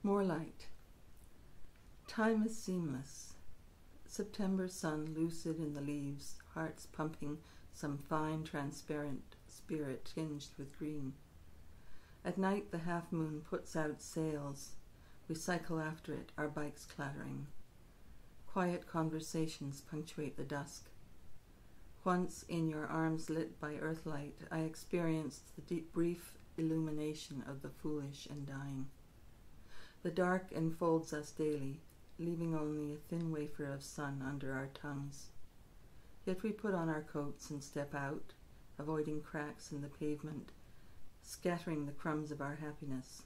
More light. Time is seamless. September sun lucid in the leaves, hearts pumping some fine transparent spirit tinged with green. At night the half-moon puts out sails. We cycle after it, our bikes clattering. Quiet conversations punctuate the dusk. Once, in your arms lit by earthlight, I experienced the deep, brief illumination of the foolish and dying. The dark enfolds us daily, leaving only a thin wafer of sun under our tongues. Yet we put on our coats and step out, avoiding cracks in the pavement, scattering the crumbs of our happiness.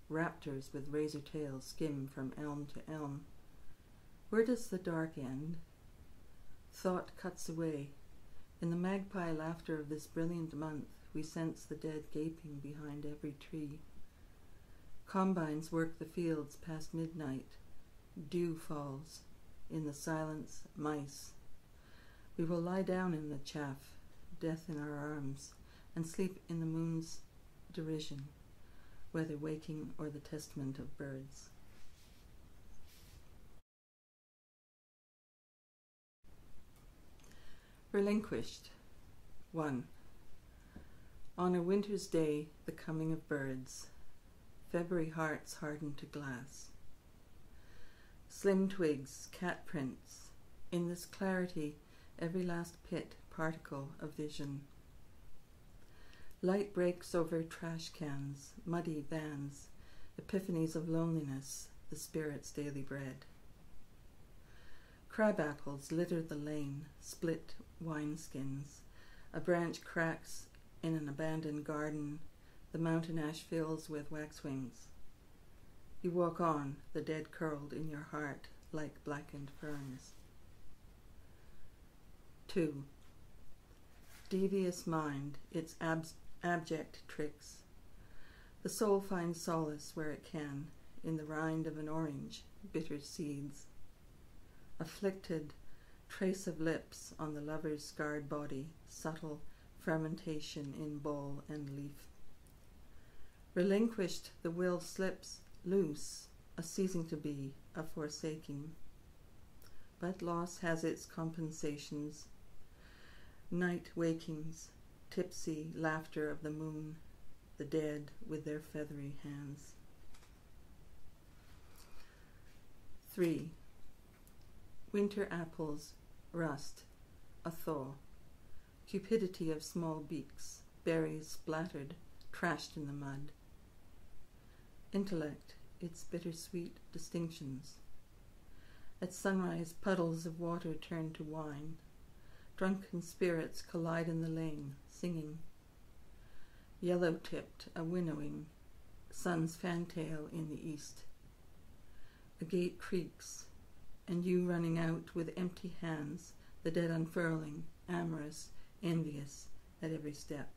Raptors with razor tails skim from elm to elm. Where does the dark end? Thought cuts away. In the magpie laughter of this brilliant month, we sense the dead gaping behind every tree. Combines work the fields past midnight. Dew falls. In the silence, mice. We will lie down in the chaff, death in our arms, and sleep in the moon's derision, whether waking or the testament of birds. Relinquished. 1. On a winter's day, the coming of birds. February hearts hardened to glass. Slim twigs, cat prints. In this clarity, every last pit, particle of vision. Light breaks over trash cans, muddy vans, epiphanies of loneliness, the spirit's daily bread. Crab apples litter the lane, split wineskins. A branch cracks in an abandoned garden. The mountain ash fills with waxwings. You walk on, the dead curled in your heart like blackened ferns. 2. Devious mind, its abject tricks. The soul finds solace where it can, in the rind of an orange, bitter seeds. Afflicted, trace of lips on the lover's scarred body, subtle fermentation in bowl and leaf. Relinquished, the will slips loose, a ceasing to be, a forsaking. But loss has its compensations. Night wakings, tipsy laughter of the moon, the dead with their feathery hands. 3. Winter apples, rust, a thaw, cupidity of small beaks, berries splattered, trashed in the mud. Intellect, its bittersweet distinctions. At sunrise, puddles of water turn to wine. Drunken spirits collide in the lane, singing. Yellow-tipped, a winnowing, sun's fantail in the east. A gate creaks, and you running out with empty hands, the dead unfurling, amorous, envious at every step.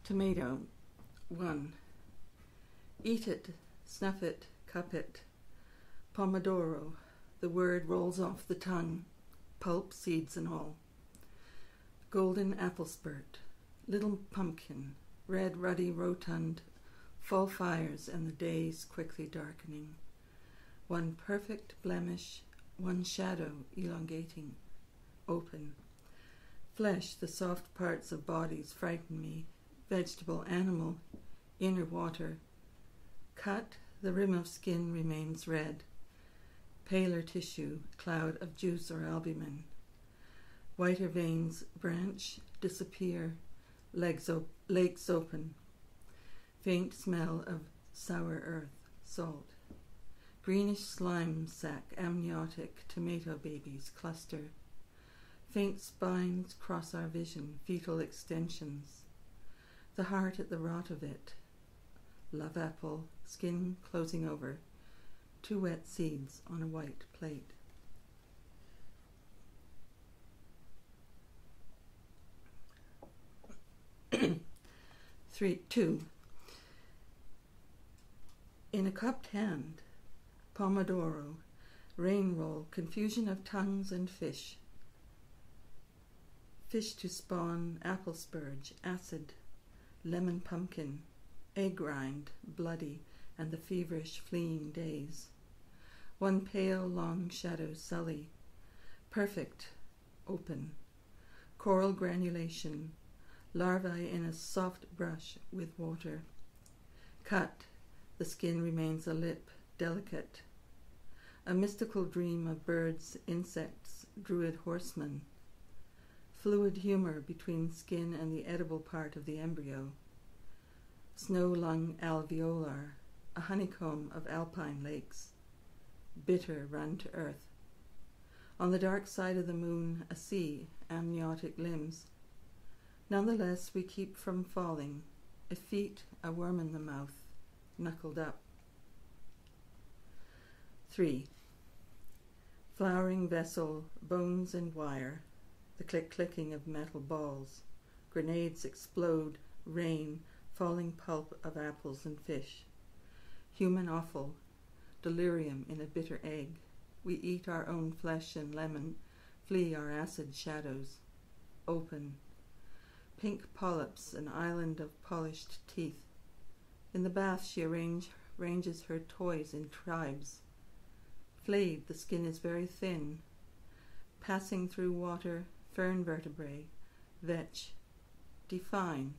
Tomato. 1. Eat it, snuff it, cup it. Pomodoro. The word rolls off the tongue, pulp, seeds and all. Golden apple spurt. Little pumpkin. Red, ruddy, rotund. Fall fires and the days quickly darkening. One perfect blemish, one shadow elongating. Open. Flesh, the soft parts of bodies frighten me. Vegetable, animal, inner water. Cut, the rim of skin remains red. Paler tissue, cloud of juice or albumin. Whiter veins branch, disappear, lakes open. Faint smell of sour earth, salt. Greenish slime sac, amniotic, tomato babies cluster. Faint spines cross our vision, fetal extensions. The heart at the rot of it. Love apple, skin closing over. 2 wet seeds on a white plate. 2. In a cupped hand, pomodoro, rain roll, confusion of tongues and fish. Fish to spawn, apple spurge, acid, lemon pumpkin, egg rind, bloody, and the feverish fleeing days. One pale long shadow sully, perfect, open, coral granulation, larvae in a soft brush with water. Cut, the skin remains a lip, delicate. A mystical dream of birds, insects, druid horsemen. Fluid humor between skin and the edible part of the embryo. Snow-lung alveolar, a honeycomb of alpine lakes. Bitter run to earth. On the dark side of the moon, a sea, amniotic limbs. Nonetheless, we keep from falling. Effete, a worm in the mouth, knuckled up. 3. Flowering vessel, bones and wire, the click-clicking of metal balls. Grenades explode, rain, falling pulp of apples and fish. Human offal, delirium in a bitter egg. We eat our own flesh and lemon, flee our acid shadows. Open. Pink polyps, an island of polished teeth. In the bath she arranges her toys in tribes. Flayed, the skin is very thin. Passing through water, fern vertebrae. Vetch. Define.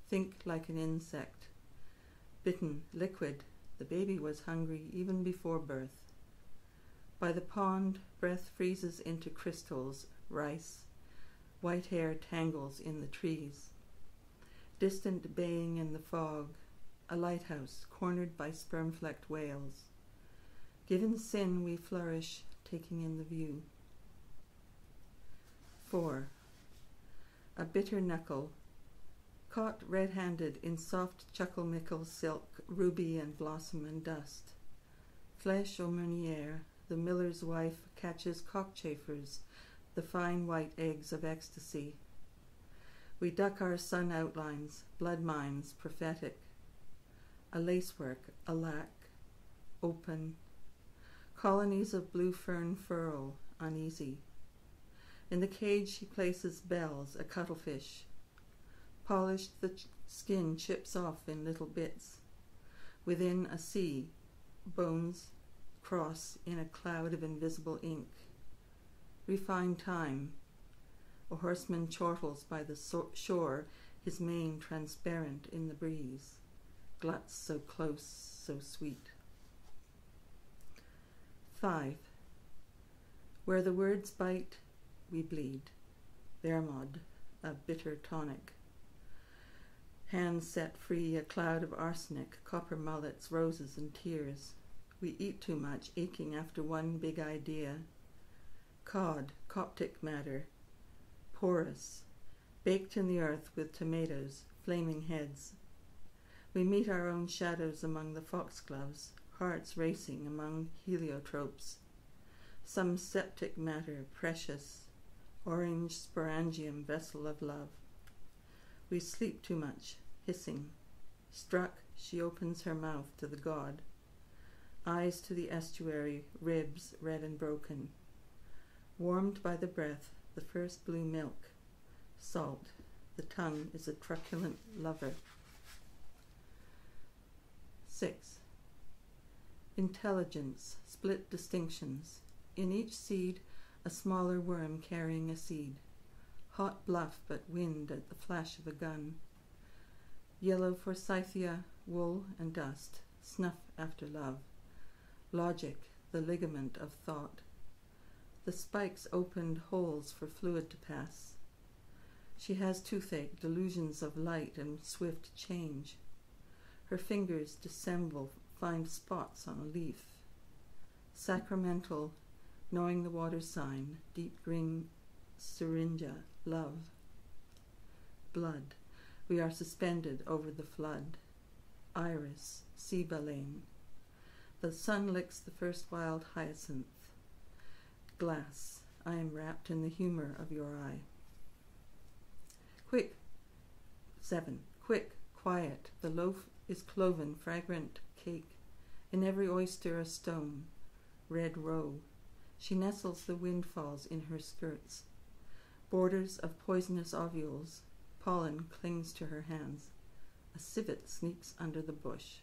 Think like an insect. Bitten, liquid. The baby was hungry even before birth. By the pond, breath freezes into crystals, rice. White hair tangles in the trees. Distant baying in the fog. A lighthouse cornered by sperm-flecked whales. Given sin, we flourish, taking in the view. 4. A bitter knuckle. Caught red-handed in soft chuckle-mickle silk, ruby and blossom and dust. Flesh aux meunières, the miller's wife catches cockchafers, the fine white eggs of ecstasy. We duck our sun outlines, blood mines, prophetic. A lacework, a lac, open. Colonies of blue fern furrow, uneasy. In the cage she places bells, a cuttlefish. Polished, the skin chips off in little bits. Within, a sea, bones cross in a cloud of invisible ink. Refined time. A horseman chortles by the shore, his mane transparent in the breeze. Gluts so close, so sweet. 5. Where the words bite, we bleed. Vermod, a bitter tonic. Hands set free, a cloud of arsenic, copper mullets, roses and tears. We eat too much, aching after one big idea. Cod, Coptic matter, porous, baked in the earth with tomatoes, flaming heads. We meet our own shadows among the foxgloves, hearts racing among heliotropes. Some septic matter, precious, orange sporangium vessel of love. We sleep too much, hissing. Struck, she opens her mouth to the god. Eyes to the estuary, ribs red and broken. Warmed by the breath, the first blue milk. Salt, the tongue is a truculent lover. 6. Intelligence, split distinctions. In each seed, a smaller worm carrying a seed. Hot bluff, but wind at the flash of a gun. Yellow forsythia, wool and dust, snuff after love. Logic, the ligament of thought. The spikes opened holes for fluid to pass. She has toothache, delusions of light and swift change. Her fingers dissemble, find spots on a leaf. Sacramental, knowing the water sign, deep green syringa, love. Blood, we are suspended over the flood. Iris, sea baleine. The sun licks the first wild hyacinth. Glass, I am wrapped in the humor of your eye. Quick. 7. Quick, quiet, the loaf is cloven, fragrant cake. In every oyster a stone. Red roe. She nestles the windfalls in her skirts. Borders of poisonous ovules. Pollen clings to her hands. A civet sneaks under the bush.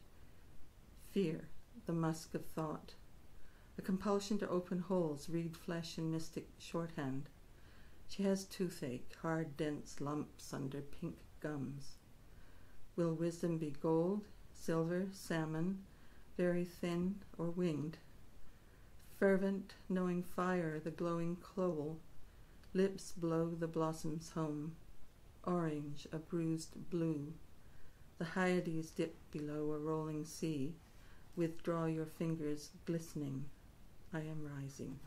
Fear, the musk of thought. A compulsion to open holes, read flesh in mystic shorthand. She has toothache, hard, dense lumps under pink gums. Will wisdom be gold, silver, salmon, very thin or winged? Fervent, knowing fire, the glowing coal. Lips blow the blossoms home. Orange, a bruised blue. The Hyades dip below a rolling sea. Withdraw your fingers glistening. I am rising.